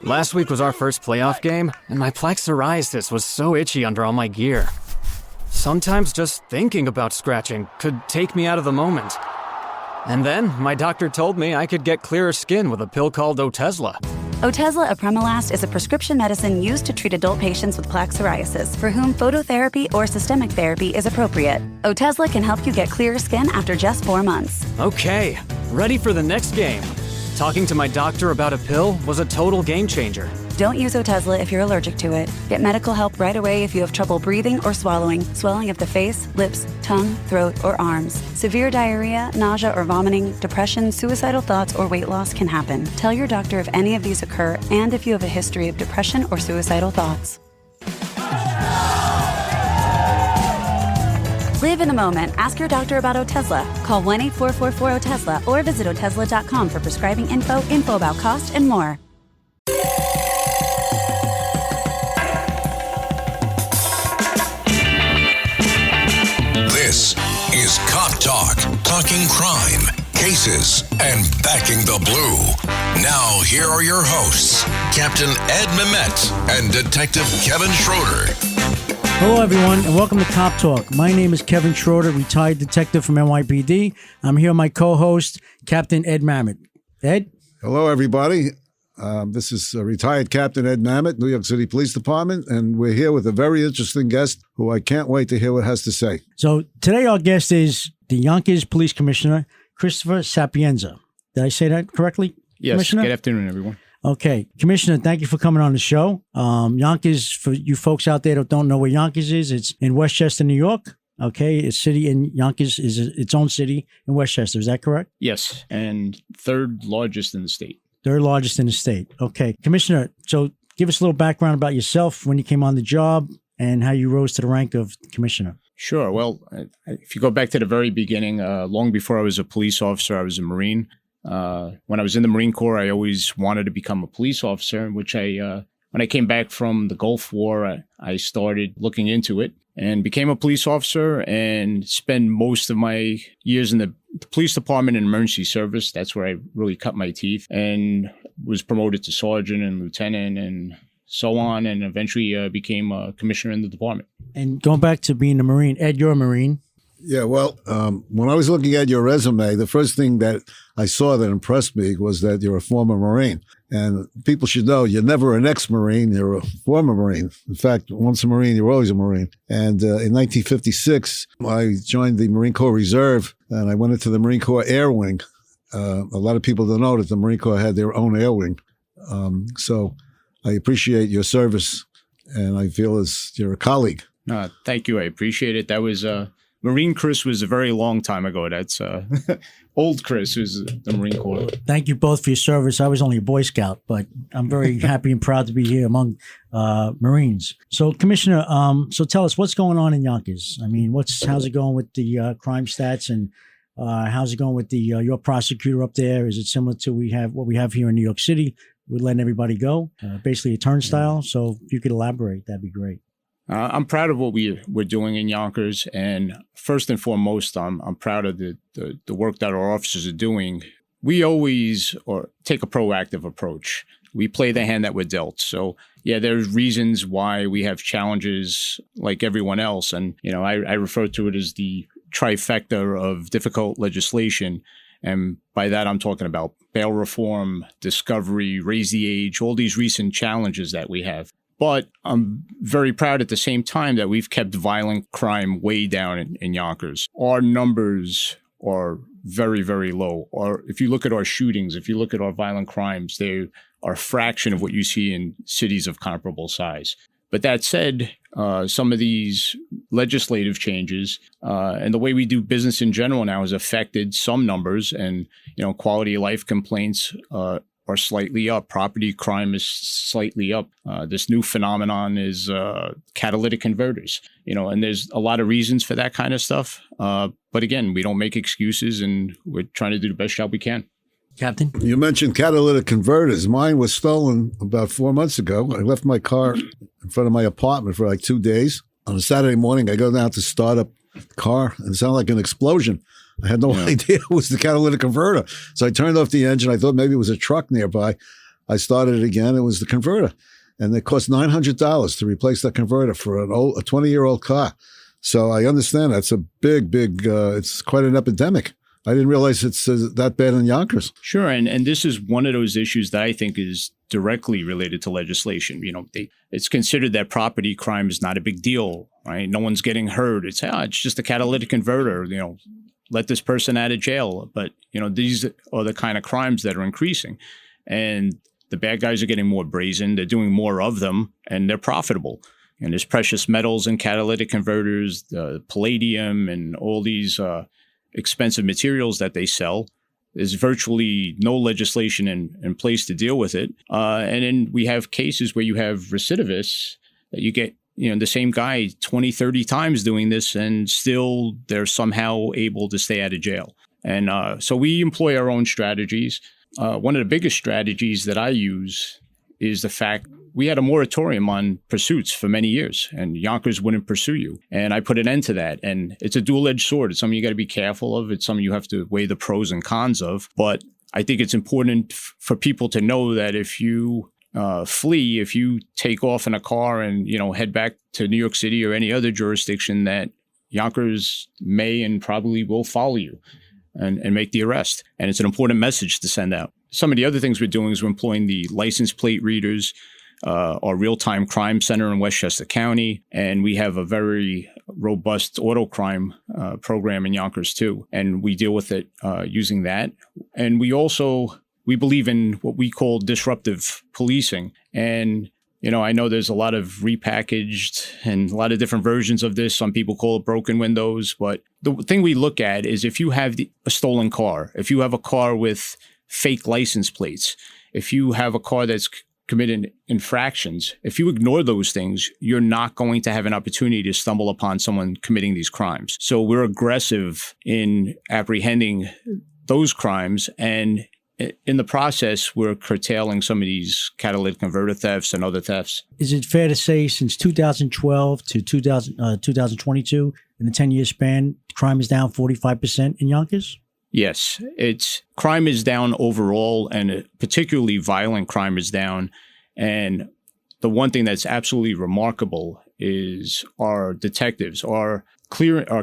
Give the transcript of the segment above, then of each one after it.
Last week was our first playoff game, and my plaque psoriasis was so itchy under all my gear. Sometimes just thinking about scratching could take me out of the moment. And then my doctor told me I could get clearer skin with a pill called Otezla. Otezla apremilast is a prescription medicine used to treat adult patients with plaque psoriasis for whom phototherapy or systemic therapy is appropriate. Otezla can help you get clearer skin after just 4 months. Okay, ready for the next game. Talking to my doctor about a pill was a total game changer. Don't use Otezla if you're allergic to it. Get medical help right away if you have trouble breathing or swallowing, swelling of the face, lips, tongue, throat, or arms. Severe diarrhea, nausea or vomiting, depression, suicidal thoughts, or weight loss can happen. Tell your doctor if any of these occur and if you have a history of depression or suicidal thoughts. Live in the moment. Ask your doctor about Otezla. Call 1-844-4-OTEZLA or visit Otezla.com for prescribing info about cost, and more. This is Cop Talk, talking crime, cases, and backing the blue. Now, here are your hosts, Captain Ed Mehmet and Detective Kevin Schroeder. Hello, everyone, and welcome to Cop Talk. My name is Kevin Schroeder, retired detective from NYPD. I'm here with my co-host, Captain Ed Mamet. Ed? Hello, everybody. This is retired Captain Ed Mamet, New York City Police Department, and we're here with a very interesting guest who I can't wait to hear what has to say. So today our guest is the Yonkers Police Commissioner, Christopher Sapienza. Did I say that correctly, Yes. Commissioner? Good afternoon, everyone. Okay. Commissioner, thank you for coming on the show. Yonkers, for you folks out there that don't know where Yonkers is, it's in Westchester, New York. Okay. A city in Yonkers is its own city in Westchester. Is that correct? Yes, and third largest in the state. Third largest in the state. Okay. Commissioner, so give us a little background about yourself, when you came on the job, and how you rose to the rank of commissioner. Sure. Well, if you go back to the very beginning, long before I was a police officer, I was a Marine. When I was in the Marine Corps, I always wanted to become a police officer, which when I came back from the Gulf War, I started looking into it and became a police officer and spent most of my years in the police department and emergency service. That's where I really cut my teeth, and was promoted to sergeant and lieutenant and so on, and eventually became a commissioner in the department. And going back to being a Marine, Ed, you're a Marine. Yeah, well, when I was looking at your resume, the first thing that I saw that impressed me was that you're a former Marine. And people should know you're never an ex-Marine, you're a former Marine. In fact, once a Marine, you're always a Marine. And in 1956, I joined the Marine Corps Reserve, and I went into the Marine Corps Air Wing. A lot of people don't know that the Marine Corps had their own air wing. So I appreciate your service, and I feel as you're a colleague. Thank you. I appreciate it. That was Marine Chris was a very long time ago. That's old Chris, who's the Marine Corps. Thank you both for your service. I was only a Boy Scout, but I'm very happy and proud to be here among Marines. So, Commissioner, so tell us what's going on in Yonkers. I mean, how's it going with the crime stats, and how's it going with the your prosecutor up there? Is it similar to what we have here in New York City? We're letting everybody go, basically a turnstile. So, if you could elaborate, that'd be great. I'm proud of what we're doing in Yonkers, and first and foremost, I'm proud of the work that our officers are doing. We always take a proactive approach. We play the hand that we're dealt. So, yeah, there's reasons why we have challenges like everyone else, and I refer to it as the trifecta of difficult legislation, and by that I'm talking about bail reform, discovery, raise the age, all these recent challenges that we have. But I'm very proud at the same time that we've kept violent crime way down in Yonkers. Our numbers are very, very low. Or if you look at our shootings, if you look at our violent crimes, they are a fraction of what you see in cities of comparable size. But that said, some of these legislative changes and the way we do business in general now has affected some numbers, and quality of life complaints are slightly up. Property crime is slightly up. This new phenomenon is catalytic converters, and there's a lot of reasons for that kind of stuff. But again, we don't make excuses, and we're trying to do the best job we can. Captain? You mentioned catalytic converters. Mine was stolen about 4 months ago. I left my car in front of my apartment for like 2 days. On a Saturday morning, I go down to start up the car, and it sounded like an explosion. I had no idea it was the catalytic converter. So I turned off the engine. I thought maybe it was a truck nearby. I started it again. It was the converter. And it cost $900 to replace that converter for a 20-year-old car. So I understand that's a big, it's quite an epidemic. I didn't realize it's that bad in Yonkers. Sure. And this is one of those issues that I think is directly related to legislation. It's considered that property crime is not a big deal, right? No one's getting hurt. It's just a catalytic converter, let this person out of jail. But, these are the kind of crimes that are increasing. And the bad guys are getting more brazen. They're doing more of them, and they're profitable. And there's precious metals in catalytic converters, palladium, and all these expensive materials that they sell. There's virtually no legislation in place to deal with it. And then we have cases where you have recidivists that you get, the same guy 20, 30 times doing this, and still they're somehow able to stay out of jail. And so we employ our own strategies. One of the biggest strategies that I use is the fact we had a moratorium on pursuits for many years, and Yonkers wouldn't pursue you. And I put an end to that. And it's a dual-edged sword. It's something you got to be careful of. It's something you have to weigh the pros and cons of. But I think it's important for people to know that if you flee, if you take off in a car and, head back to New York City or any other jurisdiction, that Yonkers may and probably will follow you and make the arrest. And it's an important message to send out. Some of the other things we're doing is we're employing the license plate readers, our real-time crime center in Westchester County, and we have a very robust auto crime program in Yonkers too. And we deal with it using that. And we believe in what we call disruptive policing. And I know there's a lot of repackaged and a lot of different versions of this. Some people call it broken windows. But the thing we look at is if you have a stolen car, if you have a car with fake license plates, if you have a car that's committed infractions, if you ignore those things, you're not going to have an opportunity to stumble upon someone committing these crimes. So we're aggressive in apprehending those crimes, and in the process, we're curtailing some of these catalytic converter thefts and other thefts. Is it fair to say since 2012 to 2022, in a 10-year span, crime is down 45% in Yonkers? Yes, crime is down overall, and particularly violent crime is down. And the one thing that's absolutely remarkable is our detectives. Our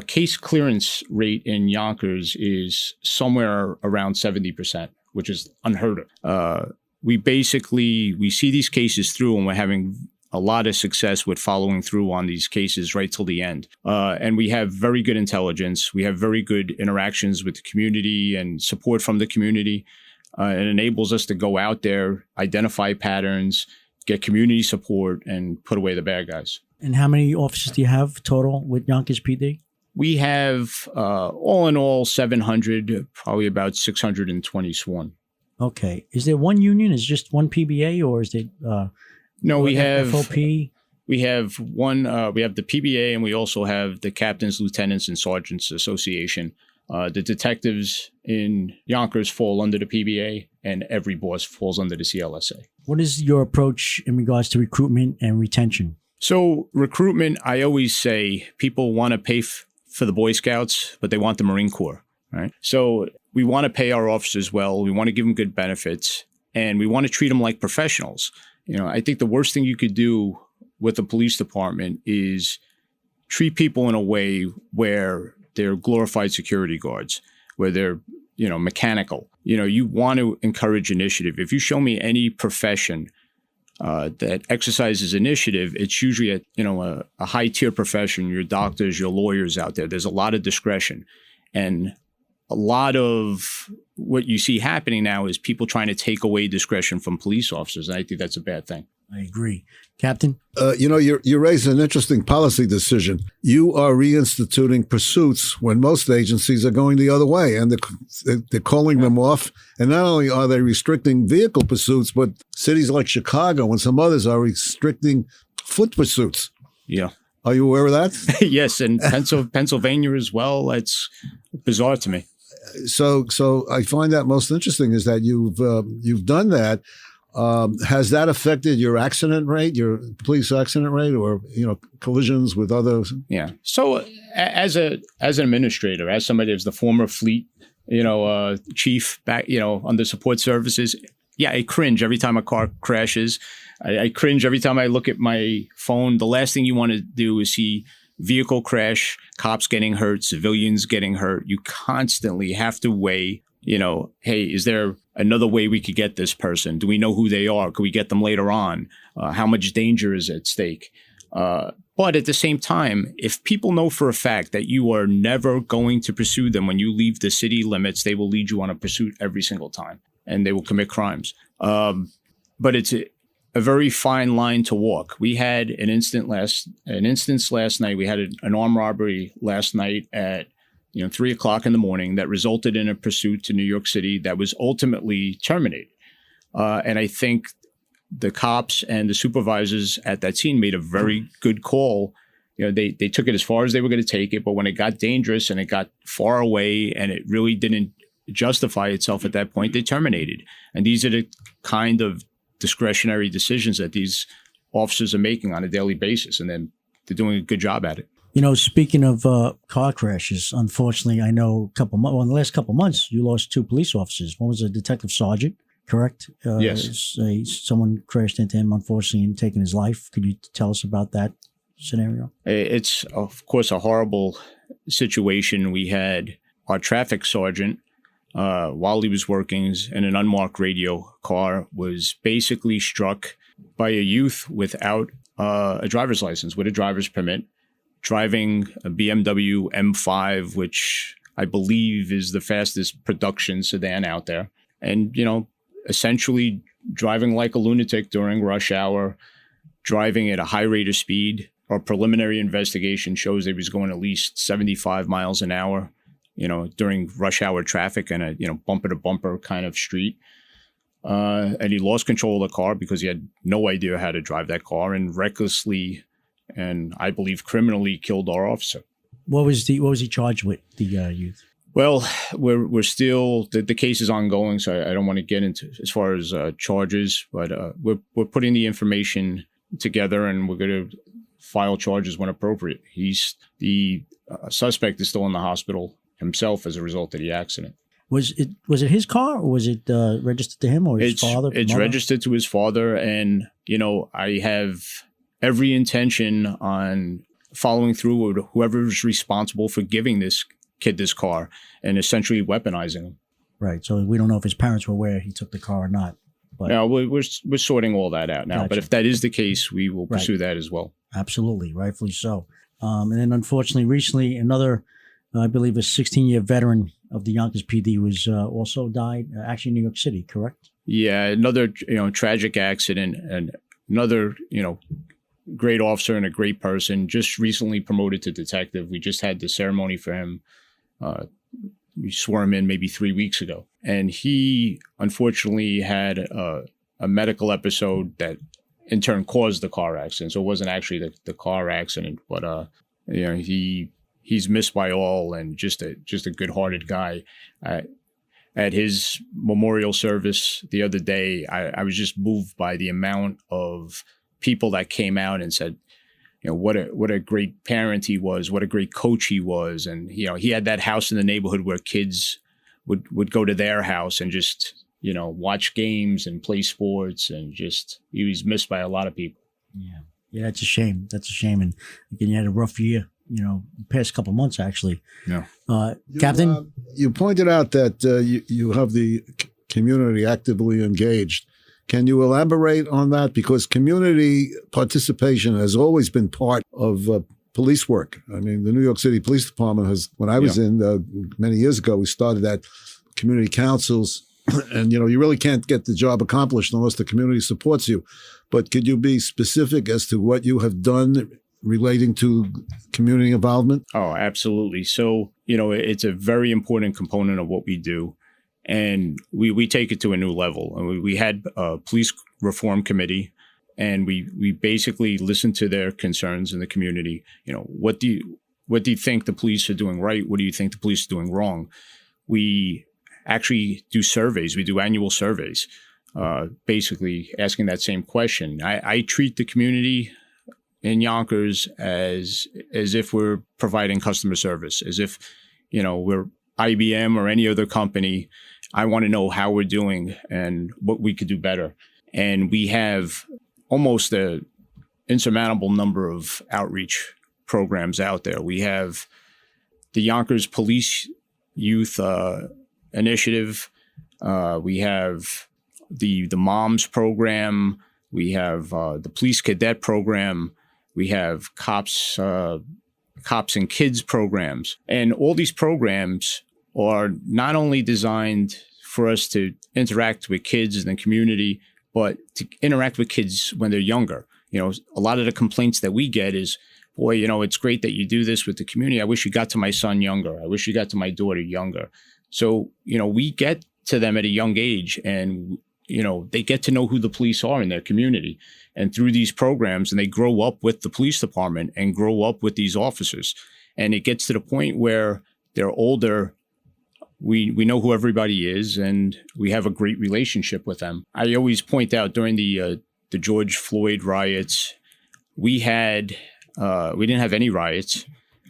case clearance rate in Yonkers is somewhere around 70%, which is unheard of. We see these cases through, and we're having a lot of success with following through on these cases right till the end. And we have very good intelligence. We have very good interactions with the community and support from the community. It enables us to go out there, identify patterns, get community support, and put away the bad guys. And how many officers do you have total with Yonkers PD? We have, all in all, 700, probably about 620 sworn. Okay. Is there one union? Is it just one PBA, or is it... No, we have FOP. We have one. We have the PBA, and we also have the Captains, Lieutenants, and Sergeants Association. The detectives in Yonkers fall under the PBA, and every boss falls under the CLSA. What is your approach in regards to recruitment and retention? So recruitment, I always say people want to pay for the Boy Scouts, but they want the Marine Corps, right? So we want to pay our officers well. We want to give them good benefits, and we want to treat them like professionals. I think the worst thing you could do with the police department is treat people in a way where they're glorified security guards, where they're, mechanical. You want to encourage initiative. If you show me any profession that exercises initiative, it's usually a high tier profession. Your doctors, your lawyers out there. There's a lot of discretion, and a lot of what you see happening now is people trying to take away discretion from police officers. And I think that's a bad thing. I agree. Captain? You raised an interesting policy decision. You are reinstituting pursuits when most agencies are going the other way, and they're calling them off. And not only are they restricting vehicle pursuits, but cities like Chicago and some others are restricting foot pursuits. Yeah. Are you aware of that? Yes, and Pennsylvania as well. It's bizarre to me. So I find that most interesting is that you've done that. Has that affected your accident rate, your police accident rate, or collisions with others? Yeah. So as an administrator, as somebody who's the former fleet, chief back, under support services, yeah, I cringe every time a car crashes. I cringe every time I look at my phone. The last thing you want to do is see vehicle crash, cops getting hurt, civilians getting hurt. You constantly have to weigh, hey, is there another way we could get this person? Do we know who they are? Could we get them later on? How much danger is at stake? But at the same time, if people know for a fact that you are never going to pursue them when you leave the city limits, they will lead you on a pursuit every single time, and they will commit crimes. But it's a very fine line to walk. We had an instance last night. We had an armed robbery last night at 3:00 in the morning that resulted in a pursuit to New York City that was ultimately terminated. And I think the cops and the supervisors at that scene made a very good call. They took it as far as they were going to take it, but when it got dangerous and it got far away and it really didn't justify itself at that point, they terminated. And these are the kind of discretionary decisions that these officers are making on a daily basis, and then they're doing a good job at it. Speaking of car crashes, unfortunately, I know in the last couple of months, you lost 2 police officers. One was a detective sergeant, correct? Yes. Someone crashed into him, unfortunately, and taken his life. Could you tell us about that scenario? It's, of course, a horrible situation. We had our traffic sergeant, while he was working in an unmarked radio car, was basically struck by a youth without a driver's license, with a driver's permit, driving a BMW M5, which I believe is the fastest production sedan out there. And, essentially driving like a lunatic during rush hour, driving at a high rate of speed. Our preliminary investigation shows that he was going at least 75 miles an hour, during rush hour traffic in a, bumper to bumper kind of street. And he lost control of the car because he had no idea how to drive that car and recklessly and I believe criminally killed our officer. What was he charged with, the youth? Well, we're still, the case is ongoing, so I don't want to get into as far as charges, but we're putting the information together and we're going to file charges when appropriate. The suspect is still in the hospital himself as a result of the accident. Was it his car, or was it registered to him or his father? It's mother? Registered to his father, and I have every intention on following through with whoever's responsible for giving this kid this car and essentially weaponizing him. Right. So we don't know if his parents were aware he took the car or not. But no, we're sorting all that out now. Gotcha. But if that is the case, we will pursue that as well. Absolutely, rightfully so. And then, unfortunately, recently another, I believe, a 16-year veteran of the Yonkers PD was also died, actually in New York City, correct? Yeah, another tragic accident, and another great officer and a great person. Just recently promoted to detective. We just had the ceremony for him. We swore him in maybe 3 weeks ago, and he unfortunately had a medical episode that in turn caused the car accident. So it wasn't actually the car accident, but he's missed by all, and just a good-hearted guy. At his memorial service the other day, I was just moved by the amount of people that came out and said, what a great parent he was, what a great coach he was. And, he had that house in the neighborhood where kids would go to their house and just, watch games and play sports, and just, he was missed by a lot of people. Yeah, it's a shame. That's a shame. And again, you had a rough year, the past couple of months, actually. Yeah. Captain? You pointed out that you have the community actively engaged. Can you elaborate on that? Because community participation has always been part of police work. I mean, the New York City Police Department has, when I was in many years ago, we started that community councils. And, you really can't get the job accomplished unless the community supports you. But could you be specific as to what you have done relating to community involvement? Oh, absolutely. So, it's a very important component of what we do. And we take it to a new level. And we had a police reform committee, and we basically listened to their concerns in the community. What do you think the police are doing right? What do you think the police are doing wrong? We actually do surveys. We do annual surveys, basically asking that same question. I treat the community in Yonkers as if we're providing customer service, as if, we're IBM or any other company. I want to know how we're doing and what we could do better. And we have almost a insurmountable number of outreach programs out there. We have the Yonkers Police Youth Initiative. We have the Moms program. We have the Police Cadet program. We have Cops and Kids programs. And all these programs are not only designed for us to interact with kids in the community, but to interact with kids when they're younger. You know, a lot of the complaints that we get is, boy, you know, it's great that you do this with the community. I wish you got to my son younger. I wish you got to my daughter younger. So, you know, we get to them at a young age, and, you know, they get to know who the police are in their community. And through these programs, and they grow up with the police department and grow up with these officers. And it gets to the point where they're older. We know who everybody is, and we have a great relationship with them. I always point out during the George Floyd riots, we didn't have any riots.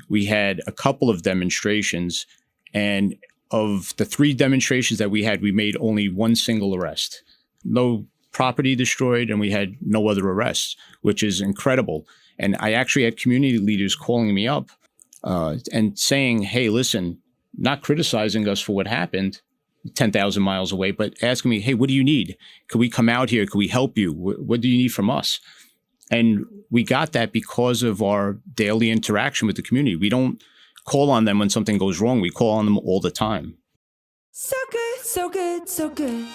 We had a couple of demonstrations, and of the 3 demonstrations that we had, we made only one single arrest. No property destroyed, and we had no other arrests, which is incredible. And I actually had community leaders calling me up and saying, hey, listen, not criticizing us for what happened 10,000 miles away, but asking me, hey, what do you need? Could we come out here? Could we help you? What do you need from us? And we got that because of our daily interaction with the community. We don't call on them when something goes wrong. We call on them all the time. So good, so good, so good.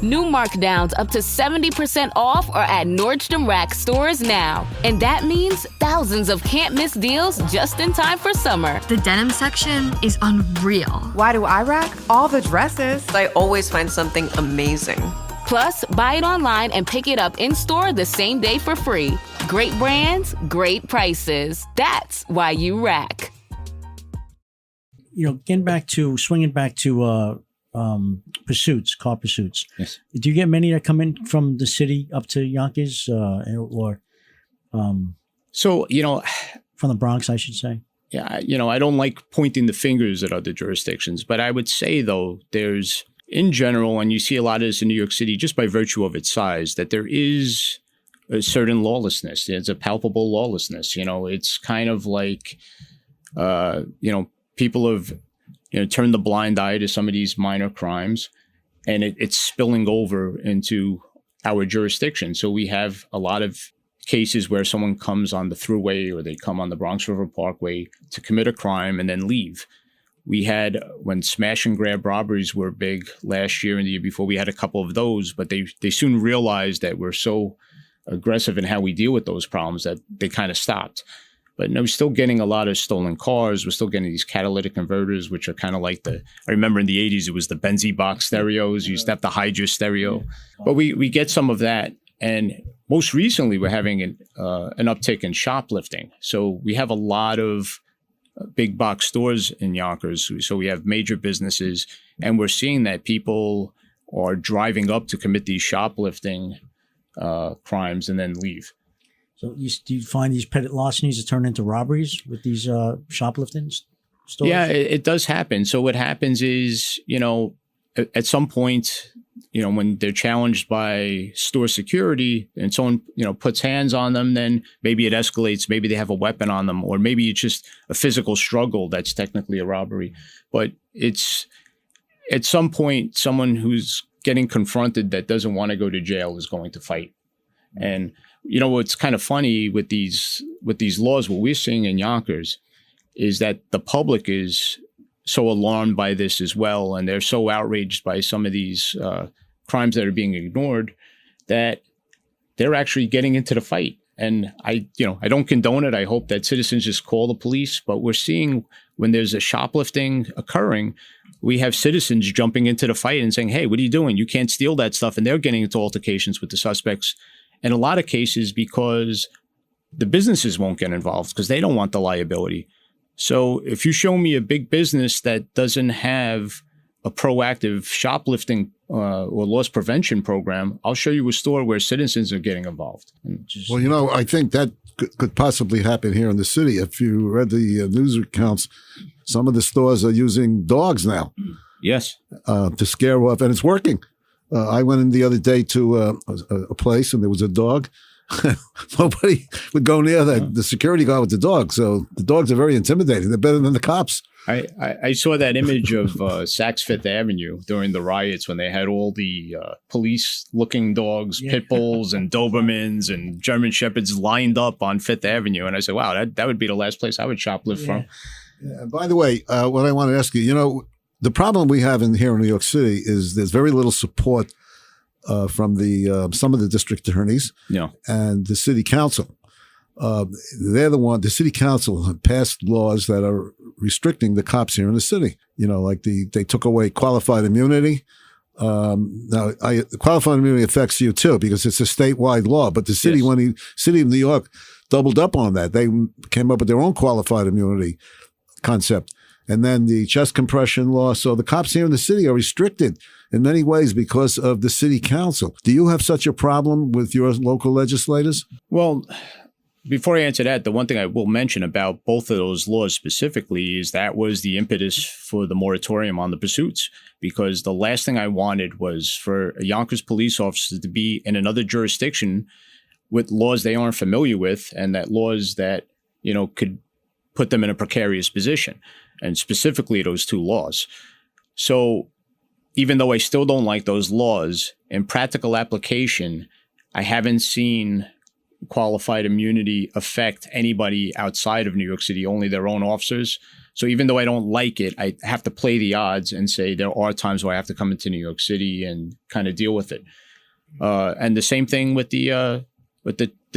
New markdowns up to 70% off are at Nordstrom Rack stores now. And that means thousands of can't-miss deals just in time for summer. The denim section is unreal. Why do I rack? All the dresses. I always find something amazing. Plus, buy it online and pick it up in-store the same day for free. Great brands, great prices. That's why you rack. You know, swinging back to pursuits, car pursuits. Yes. Do you get many that come in from the city up to Yonkers, So, you know, from the Bronx, I should say? Yeah, you know, I don't like pointing the fingers at other jurisdictions, but I would say, though, there's, in general, and you see a lot of this in New York City just by virtue of its size, that there is a certain lawlessness. There's a palpable lawlessness. You know, it's kind of like, you know, people have, you know, turned the blind eye to some of these minor crimes, and it's spilling over into our jurisdiction. So we have a lot of cases where someone comes on the Thruway or they come on the Bronx River Parkway to commit a crime and then leave. We had, when smash and grab robberies were big last year and the year before, we had a couple of those, but they soon realized that we're so aggressive in how we deal with those problems that they kind of stopped. But no, we're still getting a lot of stolen cars. We're still getting these catalytic converters, which are kind of like I remember in the 80s, it was the Benzie box stereos. You used to have to hide your stereo. But we get some of that. And most recently, we're having an uptick in shoplifting. So we have a lot of big box stores in Yonkers. So we have major businesses, and we're seeing that people are driving up to commit these shoplifting crimes and then leave. So do you find these petty larcenies that turn into robberies with these shoplifting stores? Yeah, it does happen. So what happens is, you know, at some point, you know, when they're challenged by store security and someone, you know, puts hands on them, then maybe it escalates. Maybe they have a weapon on them, or maybe it's just a physical struggle. That's technically a robbery. But it's at some point, someone who's getting confronted that doesn't want to go to jail is going to fight. And you know, what's kind of funny with these laws, what we're seeing in Yonkers is that the public is so alarmed by this as well. And they're so outraged by some of these crimes that are being ignored that they're actually getting into the fight. And I don't condone it. I hope that citizens just call the police. But we're seeing when there's a shoplifting occurring, we have citizens jumping into the fight and saying, hey, what are you doing? You can't steal that stuff. And they're getting into altercations with the suspects. In a lot of cases, because the businesses won't get involved because they don't want the liability. So if you show me a big business that doesn't have a proactive shoplifting or loss prevention program, I'll show you a store where citizens are getting involved. Well, you know, I think that could possibly happen here in the city. If you read the news accounts, some of the stores are using dogs now. Yes. To scare off, and it's working. I went in the other day to a place, and there was a dog. Nobody would go near the security guard with the dog. So the dogs are very intimidating. They're better than the cops. I saw that image of Saks Fifth Avenue during the riots when they had all the police-looking dogs, pit bulls and Dobermans and German Shepherds lined up on Fifth Avenue. And I said, wow, that would be the last place I would shoplift from. Yeah. By the way, what I want to ask you, the problem we have here in New York City is there's very little support from some of the district attorneys and the city council. The city council have passed laws that are restricting the cops here in the city. Like they took away qualified immunity. Now, qualified immunity affects you too because it's a statewide law. But the city, when the city of New York doubled up on that, they came up with their own qualified immunity concept. And then the chest compression law. So the cops here in the city are restricted in many ways because of the city council. Do you have such a problem with your local legislators? Well, before I answer that, the one thing I will mention about both of those laws specifically is that was the impetus for the moratorium on the pursuits, because the last thing I wanted was for a Yonkers police officer to be in another jurisdiction with laws they aren't familiar with and that laws that, could put them in a precarious position, and specifically those two laws. So even though I still don't like those laws, in practical application, I haven't seen qualified immunity affect anybody outside of New York City, only their own officers. So even though I don't like it, I have to play the odds and say there are times where I have to come into New York City and kind of deal with it. And the same thing with the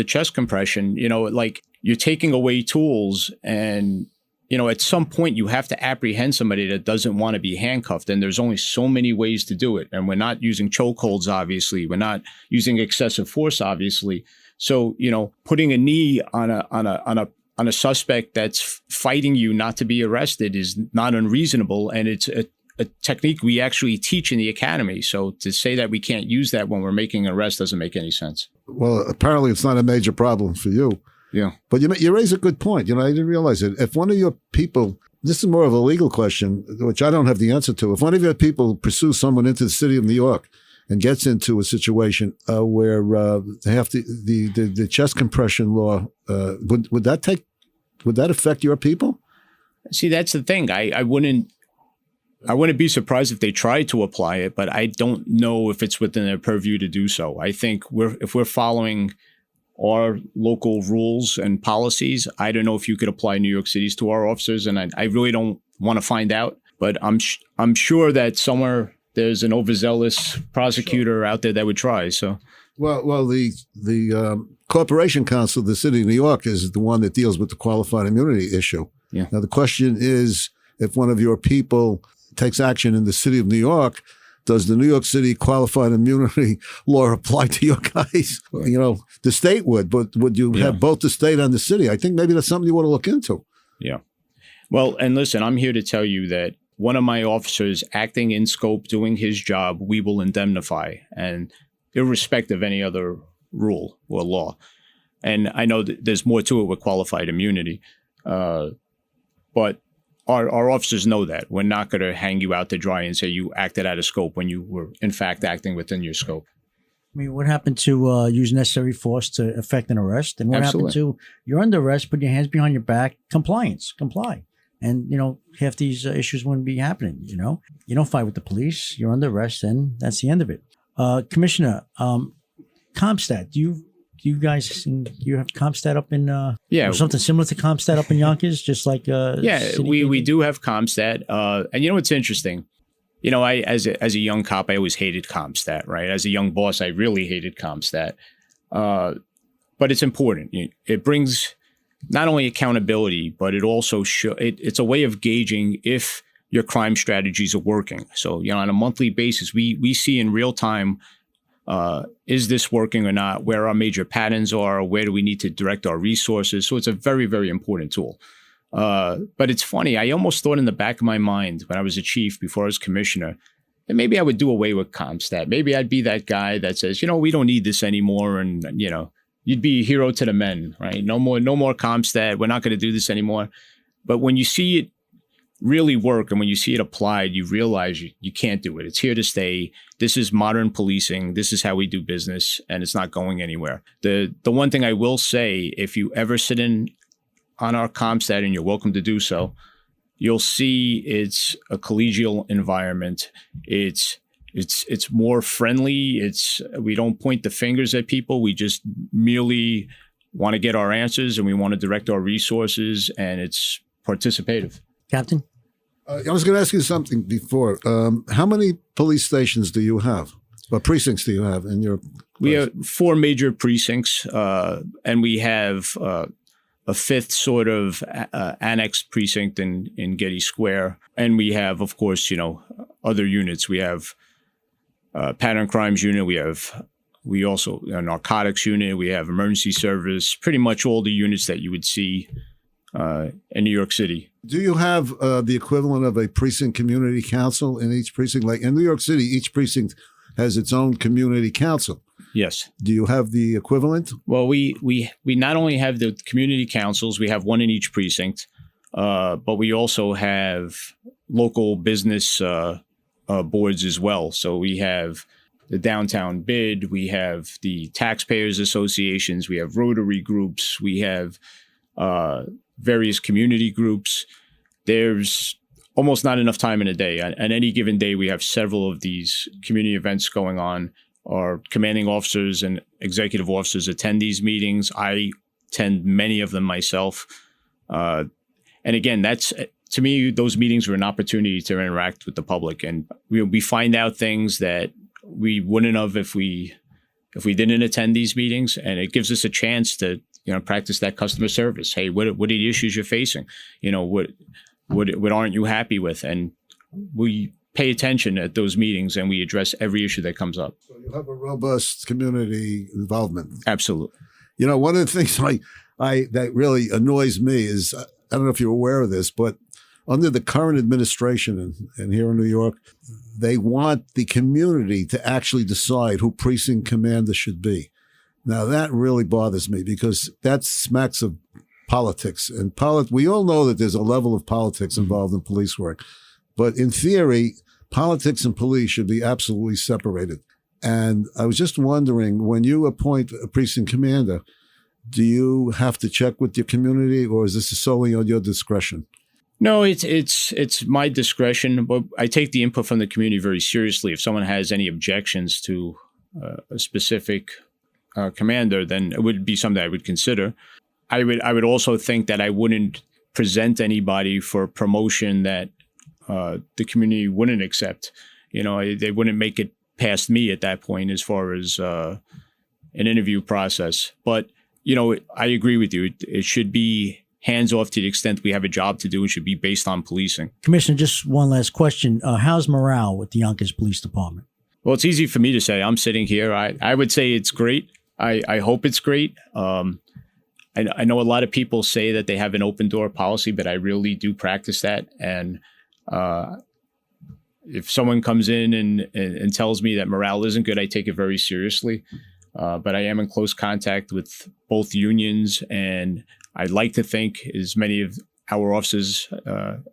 chest compression, like you're taking away tools and, at some point you have to apprehend somebody that doesn't want to be handcuffed. And there's only so many ways to do it. And we're not using chokeholds, obviously. We're not using excessive force, obviously. So, putting a knee on a suspect that's fighting you not to be arrested is not unreasonable. And it's a technique we actually teach in the academy. So to say that we can't use that when we're making an arrest doesn't make any sense. Well, apparently it's not a major problem for you. Yeah. But you raise a good point. I didn't realize it. If one of your people, this is more of a legal question, which I don't have the answer to. If one of your people pursues someone into the city of New York and gets into a situation where they have to, the chest compression law, would that affect your people? See, that's the thing. I wouldn't be surprised if they tried to apply it, but I don't know if it's within their purview to do so. I think if we're following our local rules and policies, I don't know if you could apply New York City's to our officers, and I really don't want to find out. But I'm sure that somewhere there's an overzealous prosecutor out there that would try. So, well, the Corporation Council of the City of New York is the one that deals with the qualified immunity issue. Yeah. Now the question is, if one of your people takes action in the City of New York, does the New York City qualified immunity law apply to your guys? The state would, but would you have both the state and the city? I think maybe that's something you want to look into. Yeah. Well, and listen, I'm here to tell you that one of my officers acting in scope, doing his job, we will indemnify, and irrespective of any other rule or law. And I know that there's more to it with qualified immunity, but our officers know that. We're not going to hang you out to dry and say you acted out of scope when you were, in fact, acting within your scope. I mean, what happened to use necessary force to effect an arrest? And what happened to you're under arrest, put your hands behind your back, comply. And, half these issues wouldn't be happening, You don't fight with the police. You're under arrest, and that's the end of it. Commissioner, CompStat, do you guys you have CompStat up in or something similar to CompStat up in Yonkers, just like we do have CompStat, and it's interesting. I as a young cop, I always hated CompStat, right? As a young boss, I really hated CompStat, but it's important. It brings not only accountability, but it also it's a way of gauging if your crime strategies are working. So on a monthly basis, we see in real time. Is this working or not? Where our major patterns are? Where do we need to direct our resources? So it's a very, very important tool. But it's funny. I almost thought in the back of my mind when I was a chief, before I was commissioner, that maybe I would do away with CompStat. Maybe I'd be that guy that says, we don't need this anymore. And, you'd be a hero to the men, right? No more CompStat. We're not going to do this anymore. But when you see it really work. And when you see it applied, you realize you can't do it. It's here to stay. This is modern policing. This is how we do business, and it's not going anywhere. The one thing I will say, if you ever sit in on our CompStat, and you're welcome to do so, you'll see it's a collegial environment. It's more friendly. We don't point the fingers at people. We just merely want to get our answers, and we want to direct our resources, and it's participative. Captain? I was going to ask you something before. How many police stations do you have? What precincts do you have in your place? We have 4 major precincts, and we have a 5th sort of annexed precinct in Getty Square. And we have, of course, other units. We have pattern crimes unit. We also a narcotics unit. We have emergency service. Pretty much all the units that you would see in New York City. Do you have the equivalent of a precinct community council in each precinct? Like in New York City, each precinct has its own community council. Yes. Do you have the equivalent? Well, we not only have the community councils, we have one in each precinct, but we also have local business boards as well. So we have the downtown bid, we have the taxpayers associations, we have Rotary groups, we have various community groups. There's almost not enough time in a day. On any given day, we have several of these community events going on. Our commanding officers and executive officers attend these meetings. I attend many of them myself. And again, to me, those meetings were an opportunity to interact with the public. And we find out things that we wouldn't have if we didn't attend these meetings. And it gives us a chance to practice that customer service. Hey, what are the issues you're facing? What aren't you happy with? And we pay attention at those meetings, and we address every issue that comes up. So you have a robust community involvement. Absolutely. One of the things that really annoys me is, I don't know if you're aware of this, but under the current administration and here in New York, they want the community to actually decide who precinct commander should be. Now, that really bothers me because that smacks of politics. And we all know that there's a level of politics involved in police work. But in theory, politics and police should be absolutely separated. And I was just wondering, when you appoint a precinct commander, do you have to check with your community, or is this solely on your discretion? No, it's my discretion, but I take the input from the community very seriously. If someone has any objections to a specific commander, then it would be something I would consider. I would also think that I wouldn't present anybody for promotion that the community wouldn't accept. They wouldn't make it past me at that point as far as an interview process. But, I agree with you. It should be hands off to the extent we have a job to do. It should be based on policing. Commissioner, just one last question. How's morale with the Yonkers Police Department? Well, it's easy for me to say. I'm sitting here. I would say it's great. I hope it's great. I know a lot of people say that they have an open door policy, but I really do practice that. And if someone comes in and tells me that morale isn't good, I take it very seriously. But I am in close contact with both unions, and I'd like to think as many of our officers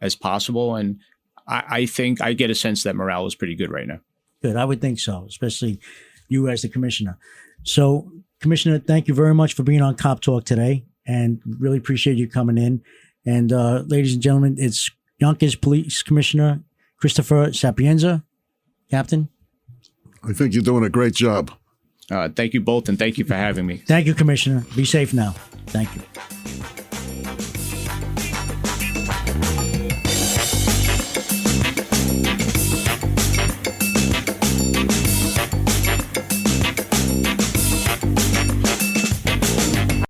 as possible. And I think I get a sense that morale is pretty good right now. Good. I would think so, especially you as the commissioner. So, Commissioner, thank you very much for being on Cop Talk today, and really appreciate you coming in. And ladies and gentlemen, it's Yonkers Police Commissioner Christopher Sapienza. Captain? I think you're doing a great job. Thank you both, and thank you for having me. Thank you, Commissioner. Be safe now. Thank you.